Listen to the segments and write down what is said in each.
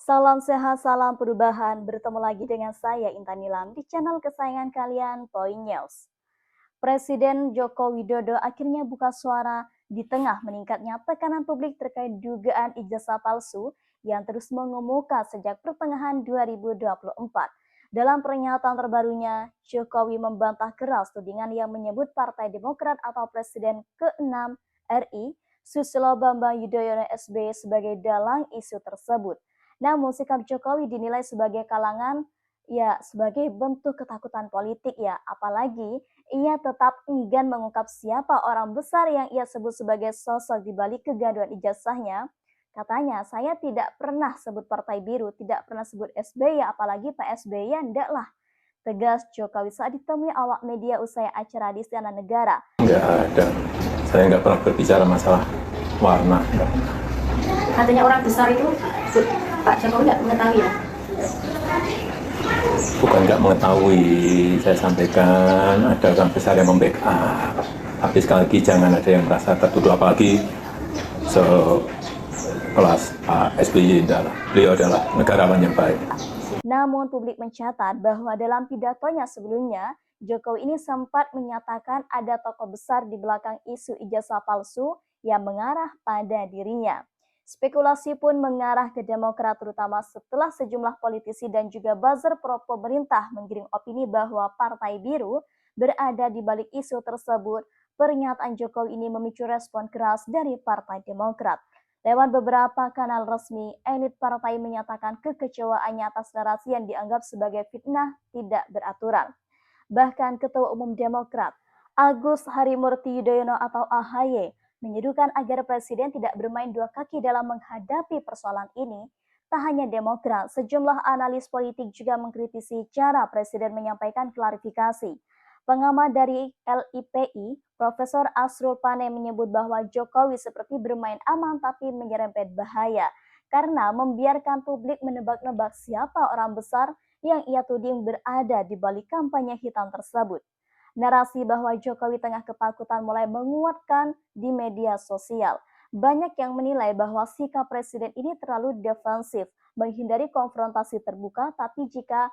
Salam sehat, salam perubahan. Bertemu lagi dengan saya Intan Nilam di channel kesayangan kalian, Point News. Presiden Joko Widodo akhirnya buka suara di tengah meningkatnya tekanan publik terkait dugaan ijazah palsu yang terus mengemuka sejak pertengahan 2024. Dalam pernyataan terbarunya, Jokowi membantah keras tudingan yang menyebut Partai Demokrat atau Presiden ke-6 RI, Susilo Bambang Yudhoyono SBY sebagai dalang isu tersebut. Namun sikap Jokowi dinilai sebagai sebagai bentuk ketakutan politik ya, apalagi ia tetap enggan mengungkap siapa orang besar yang ia sebut sebagai sosok di balik kegaduhan ijazahnya. Katanya, saya tidak pernah sebut Partai Biru, tidak pernah sebut SBY, apalagi Pak SBY, enggak lah. Tegas Jokowi saat ditemui awak media usai acara di Istana Negara. Enggak ada, saya nggak pernah berbicara masalah warna. Katanya orang besar itu Pak Jokowi nggak mengetahui ya? Bukan nggak mengetahui, saya sampaikan ada orang besar yang membackup. Tapi sekali lagi jangan ada yang merasa tertuduh, apalagi sekelas Pak SBY. Beliau adalah negarawan yang baik. Namun publik mencatat bahwa dalam pidatonya sebelumnya, Jokowi ini sempat menyatakan ada tokoh besar di belakang isu ijazah palsu yang mengarah pada dirinya. Spekulasi pun mengarah ke Demokrat terutama setelah sejumlah politisi dan juga buzzer pro pemerintah menggiring opini bahwa Partai Biru berada di balik isu tersebut. Pernyataan Jokowi ini memicu respon keras dari Partai Demokrat. Lewat beberapa kanal resmi, elit partai menyatakan kekecewaannya atas narasi yang dianggap sebagai fitnah tidak beraturan. Bahkan Ketua Umum Demokrat, Agus Harimurti Yudhoyono atau AHY, menyerukan agar Presiden tidak bermain dua kaki dalam menghadapi persoalan ini. Tak hanya Demokrat, sejumlah analis politik juga mengkritisi cara Presiden menyampaikan klarifikasi. Pengamat dari LIPI, Profesor Asrul Pane menyebut bahwa Jokowi seperti bermain aman tapi menyerempet bahaya karena membiarkan publik menebak-nebak siapa orang besar yang ia tuding berada di balik kampanye hitam tersebut. Narasi bahwa Jokowi tengah ketakutan mulai menguatkan di media sosial. Banyak yang menilai bahwa sikap Presiden ini terlalu defensif, menghindari konfrontasi terbuka, tapi jika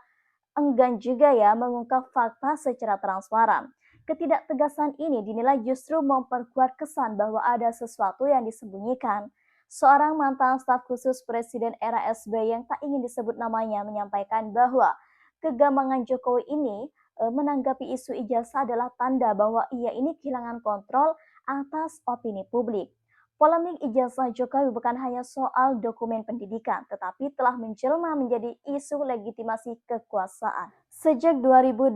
enggan juga ya mengungkap fakta secara transparan. Ketidaktegasan ini dinilai justru memperkuat kesan bahwa ada sesuatu yang disembunyikan. Seorang mantan staf khusus Presiden era SBY yang tak ingin disebut namanya menyampaikan bahwa kegambangan Jokowi ini menanggapi isu ijazah adalah tanda bahwa ia ini kehilangan kontrol atas opini publik. Polemik ijazah Jokowi bukan hanya soal dokumen pendidikan, tetapi telah menjelma menjadi isu legitimasi kekuasaan. Sejak 2022,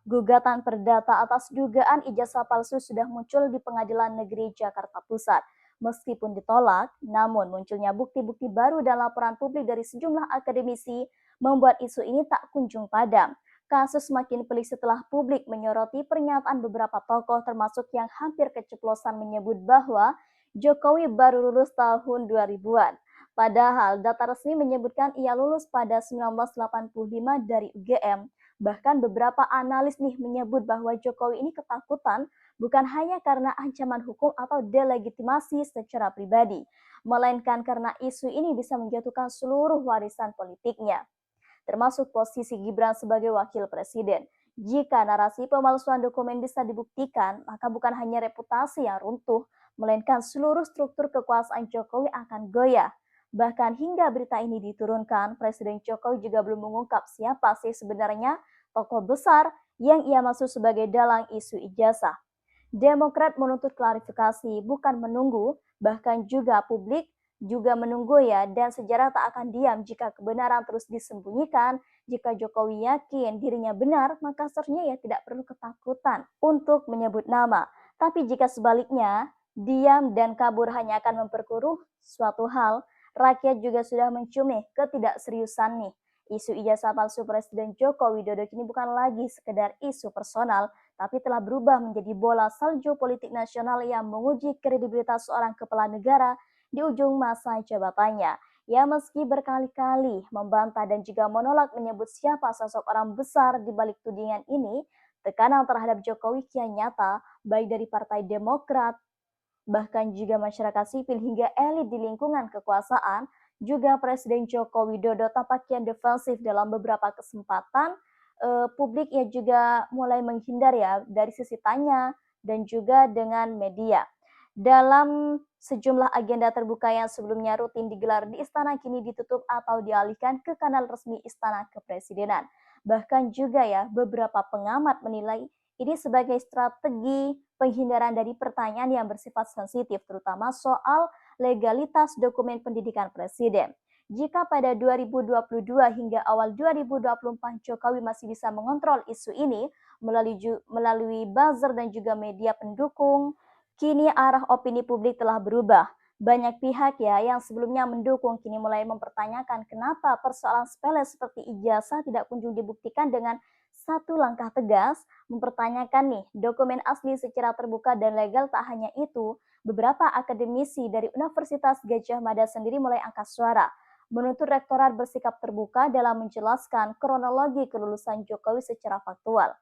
gugatan perdata atas dugaan ijazah palsu sudah muncul di Pengadilan Negeri Jakarta Pusat. Meskipun ditolak, namun munculnya bukti-bukti baru dan laporan publik dari sejumlah akademisi membuat isu ini tak kunjung padam. Kasus makin pelik setelah publik menyoroti pernyataan beberapa tokoh termasuk yang hampir keceplosan menyebut bahwa Jokowi baru lulus tahun 2000-an. Padahal data resmi menyebutkan ia lulus pada 1985 dari UGM. Bahkan beberapa analis nih menyebut bahwa Jokowi ini ketakutan bukan hanya karena ancaman hukum atau delegitimasi secara pribadi, melainkan karena isu ini bisa menjatuhkan seluruh warisan politiknya, termasuk posisi Gibran sebagai wakil presiden. Jika narasi pemalsuan dokumen bisa dibuktikan, maka bukan hanya reputasi yang runtuh, melainkan seluruh struktur kekuasaan Jokowi akan goyah. Bahkan hingga berita ini diturunkan, Presiden Jokowi juga belum mengungkap siapa sih sebenarnya tokoh besar yang ia maksud sebagai dalang isu ijazah. Demokrat menuntut klarifikasi, bukan menunggu, bahkan juga publik juga menunggu ya, dan sejarah tak akan diam jika kebenaran terus disembunyikan. Jika Jokowi yakin dirinya benar, maka seharusnya ya tidak perlu ketakutan untuk menyebut nama. Tapi jika sebaliknya, diam dan kabur hanya akan memperkeruh suatu hal. Rakyat juga sudah mencumi ketidakseriusan nih. Isu ijazah palsu Presiden Joko Widodo kini bukan lagi sekedar isu personal, tapi telah berubah menjadi bola salju politik nasional yang menguji kredibilitas seorang kepala negara di ujung masa jabatannya. Ya, meski berkali-kali membantah dan juga menolak menyebut siapa sosok orang besar di balik tudingan ini, tekanan terhadap Jokowi kian nyata, baik dari Partai Demokrat, bahkan juga masyarakat sipil hingga elit di lingkungan kekuasaan. juga Presiden Joko Widodo tampaknya defensif dalam beberapa kesempatan. Publik ya juga mulai menghindar ya dari sisi tanya dan juga dengan media. Dalam sejumlah agenda terbuka yang sebelumnya rutin digelar di istana kini ditutup atau dialihkan ke kanal resmi Istana Kepresidenan. Bahkan juga ya beberapa pengamat menilai ini sebagai strategi penghindaran dari pertanyaan yang bersifat sensitif terutama soal legalitas dokumen pendidikan presiden. Jika pada 2022 hingga awal 2024 Jokowi masih bisa mengontrol isu ini melalui buzzer dan juga media pendukung, kini arah opini publik telah berubah. Banyak pihak ya yang sebelumnya mendukung kini mulai mempertanyakan kenapa persoalan sepele seperti ijazah tidak kunjung dibuktikan dengan satu langkah tegas, mempertanyakan nih dokumen asli secara terbuka dan legal. Tak hanya itu, beberapa akademisi dari Universitas Gadjah Mada sendiri mulai angkat suara, menuntut rektorat bersikap terbuka dalam menjelaskan kronologi kelulusan Jokowi secara faktual.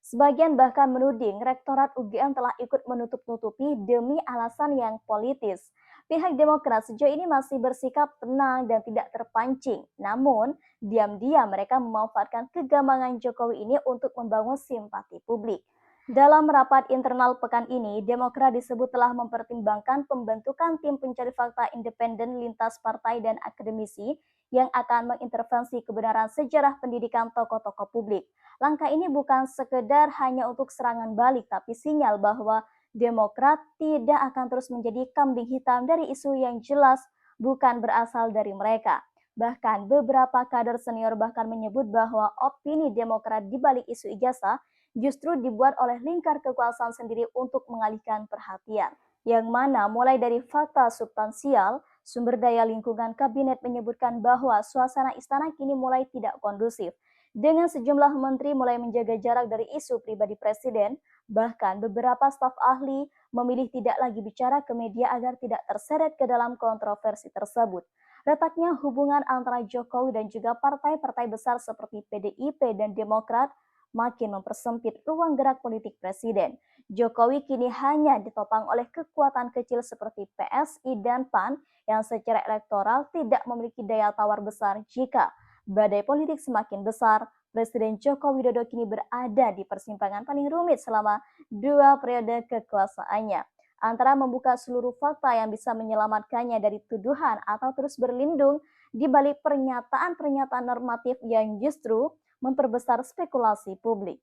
Sebagian bahkan menuding Rektorat UGM telah ikut menutup-nutupi demi alasan yang politis. Pihak Demokrat sejauh ini masih bersikap tenang dan tidak terpancing. Namun, diam-diam mereka memanfaatkan kegambangan Jokowi ini untuk membangun simpati publik. Dalam rapat internal pekan ini, Demokrat disebut telah mempertimbangkan pembentukan tim pencari fakta independen lintas partai dan akademisi yang akan mengintervensi kebenaran sejarah pendidikan tokoh-tokoh publik. Langkah ini bukan sekedar hanya untuk serangan balik, tapi sinyal bahwa Demokrat tidak akan terus menjadi kambing hitam dari isu yang jelas bukan berasal dari mereka. Bahkan beberapa kader senior bahkan menyebut bahwa opini Demokrat di balik isu ijazah justru dibuat oleh lingkar kekuasaan sendiri untuk mengalihkan perhatian. Yang mana mulai dari fakta substansial, sumber daya lingkungan kabinet menyebutkan bahwa suasana istana kini mulai tidak kondusif. Dengan sejumlah menteri mulai menjaga jarak dari isu pribadi presiden, bahkan beberapa staf ahli memilih tidak lagi bicara ke media agar tidak terseret ke dalam kontroversi tersebut. Retaknya hubungan antara Jokowi dan juga partai-partai besar seperti PDIP dan Demokrat makin mempersempit ruang gerak politik presiden. Jokowi kini hanya ditopang oleh kekuatan kecil seperti PSI dan PAN yang secara elektoral tidak memiliki daya tawar besar. Jika badai politik semakin besar, Presiden Joko Widodo kini berada di persimpangan paling rumit selama 2 periode kekuasaannya. Antara membuka seluruh fakta yang bisa menyelamatkannya dari tuduhan atau terus berlindung di balik pernyataan-pernyataan normatif yang justru memperbesar spekulasi publik.